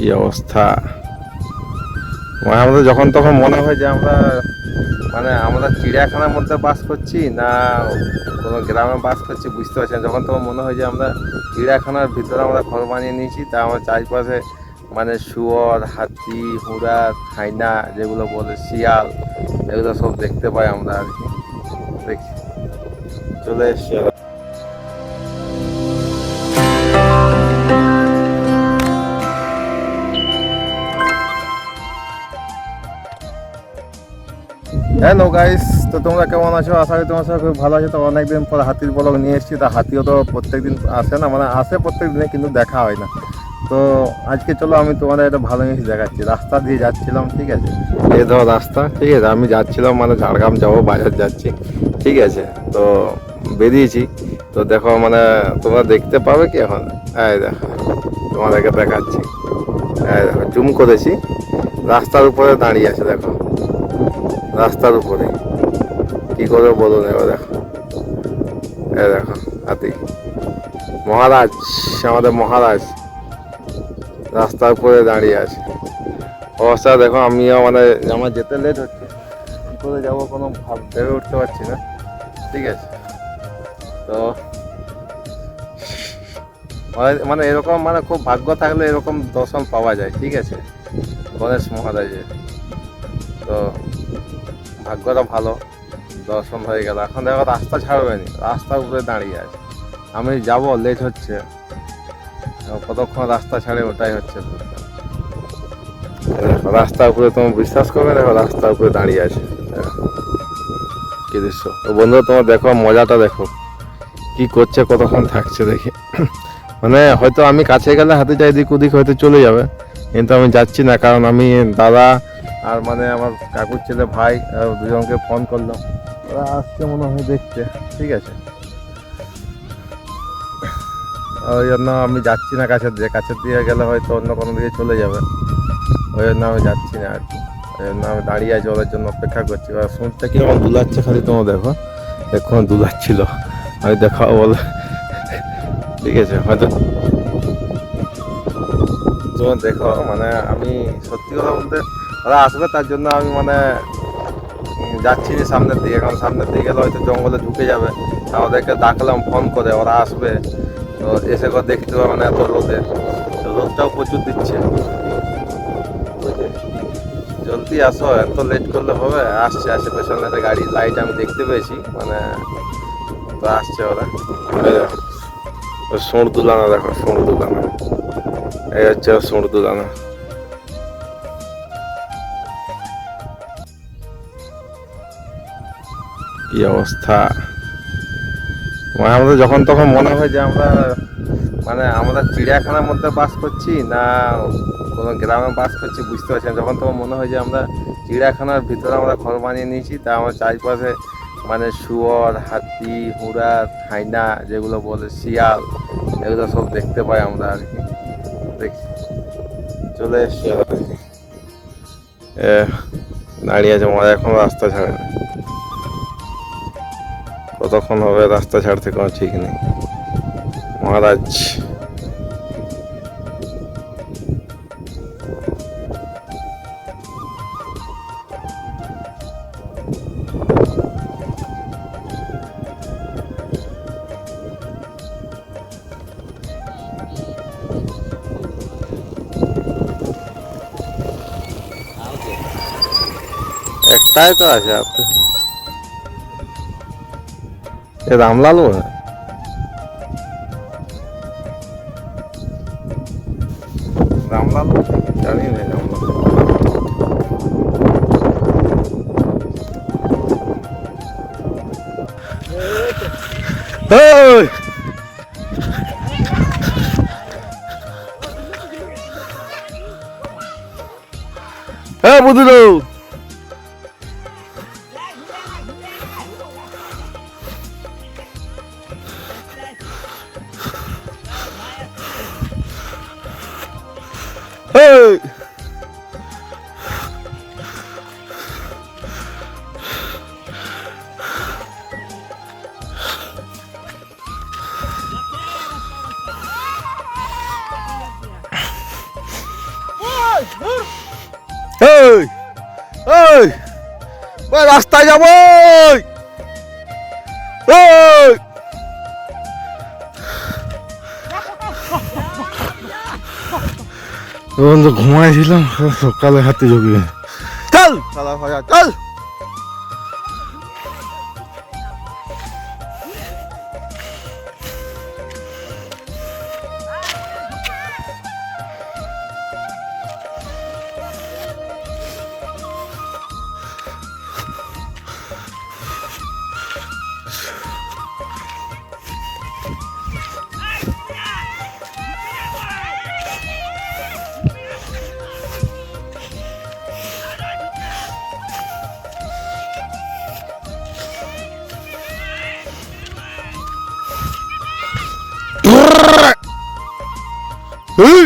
কি অবস্থা! মানে আমাদের যখন তখন মনে হয় যে আমরা আমরা চিড়িয়াখানার মধ্যে বাস করছি না কোনো গ্রামে বাস করছি বুঝতে পারছি না। যখন তখন মনে হয় যে আমরা চিড়িয়াখানার ভিতরে আমরা ঘর বানিয়ে নিয়েছি, তা আমার চারিপাশে শুয়োর, হাতি, হুড়া, হাইনা যেগুলো বলে, শিয়াল, এগুলো সব দেখতে পাই আমরা আর কি। দেখি চলে এসছি। হ্যালো গাইস, তো তোমরা কেমন আছো? আশা করি তোমার সঙ্গে খুব ভালো আছো। তো অনেকদিন পর হাতির ব্লগ নিয়ে এসেছি। তা হাতিও তো প্রত্যেকদিন আসে না, আসে প্রত্যেক দিনে, কিন্তু দেখা হয় না। তো আজকে চলো আমি তোমাদের একটা ভালো জিনিস দেখাচ্ছি। রাস্তা দিয়ে যাচ্ছিলাম, ঠিক আছে, এই ধরো রাস্তা, ঠিক আছে, আমি যাচ্ছিলাম ঝাড়গ্রাম যাবো, বাজার যাচ্ছি, ঠিক আছে। তো বেরিয়েছি, তো দেখো তোমরা দেখতে পাবে কি এখন? এই দেখো, তোমাদেরকে দেখাচ্ছি। এই দেখো, জুম করেছি, রাস্তার উপরে দাঁড়িয়ে আছে, দেখো রাস্তার উপরে। কি করে বলুন এবার, দেখো, এ দেখো হাতি, মহারাজ, আমাদের মহারাজ রাস্তার উপরে দাঁড়িয়ে আছে। অবস্থা দেখো, আমিও আমার যেতে লেট হচ্ছে, কি করে যাবো কোনো ভেবে উঠতে পারছি না, ঠিক আছে। তো এরকম খুব ভাগ্য থাকলে এরকম দর্শন পাওয়া যায়, ঠিক আছে, গণেশ মহারাজের। তো ভাগ্যটা ভালো, দর্শন হয়ে গেল। এখন দেখো রাস্তা ছাড়বে নি, রাস্তার উপরে দাঁড়িয়ে আছে। আমি যাব, লেট হচ্ছে, কতক্ষণ রাস্তা ছাড়ে ওটাই হচ্ছে। রাস্তার উপরে তুমি বিশ্বাস করবে, দেখো রাস্তার উপরে দাঁড়িয়ে আছে, কি দৃশ্য। বন্ধুরা তোমার দেখো, মজাটা দেখো কি করছে, কতক্ষণ থাকছে দেখি। হয়তো আমি কাছে গেলে হাতে যাই দিক ওদিক হয়তো চলে যাবে, কিন্তু আমি যাচ্ছি না, কারণ আমি দাদা আর আমার কাকুর ছেলে ভাই দুজনকে ফোন করলাম, ওরা আসছে মনে হয় দেখতে, ঠিক আছে। ওই জন্য আমি যাচ্ছি না কাছের দিয়ে গেলে হয়তো অন্য কোনো দিকে চলে যাবে, ওই জন্য আমি যাচ্ছি না আর কি। ওই জন্য আমি দাঁড়িয়ে আছি, ওদের জন্য অপেক্ষা করছি। এবার শুনতে কি আমার দুলাচ্ছে, খালি তোমার দেখো, এখন দুলাচ্ছিল, আমি দেখাও বলে, ঠিক আছে। হয়তো তোমার দেখো, আমি সত্যি কথা বলতে, ওরা আসবে তার জন্য আমি যাচ্ছি না সামনের দিকে, কারণ সামনের দিকে গেলে হয়তো জঙ্গলে ঢুকে যাবে। ওদেরকে ডাকলাম ফোন করে, ওরা আসবে, তো এসে করে দেখতে পাবে এত রোদে, রোদটাও প্রচুর দিচ্ছে। জলদি আসো, এত লেট করলে হবে। আসছে পেছনে একটা গাড়ি, লাইট আমি দেখতে পেয়েছি, তো আসছে ওরা। সোঁড় দুলানা দেখো, সোঁড় দুলানা, এই হচ্ছে সোঁড় দুলানা। কি অবস্থা! আমাদের যখন তখন মনে হয় যে আমরা চিড়িয়াখানার মধ্যে বাস করছি না কোনো গ্রামে বাস করছি বুঝতে পারছি না। যখন তখন মনে হয় যে আমরা চিড়িয়াখানার ভিতরে আমরা ঘর বানিয়ে নিয়েছি, তা আমার চারিপাশে শুয়োর, হাতি, হুড়া, হাইনা যেগুলো বলে, শিয়াল, এগুলো সব দেখতে পাই আমরা আর কি। দেখি চলে এসছি আর কি, দাঁড়িয়ে আছে, এখনো রাস্তা ছাড়ে না। কতক্ষণ হবে রাস্তা ছাড়তে কোনো ঠিক নেই। মহারাজ একটাই তো আছে, আপনি রামলাল রামলাল জানি না, রামলাল হ্যাঁ বুঝলো। Hey! এই এই ভাই রাস্তায় যাবো এই বন্ধু ঘুমাইছিলাম সকালে হাতে জগিয়ে চল সালা ভাজা চল এই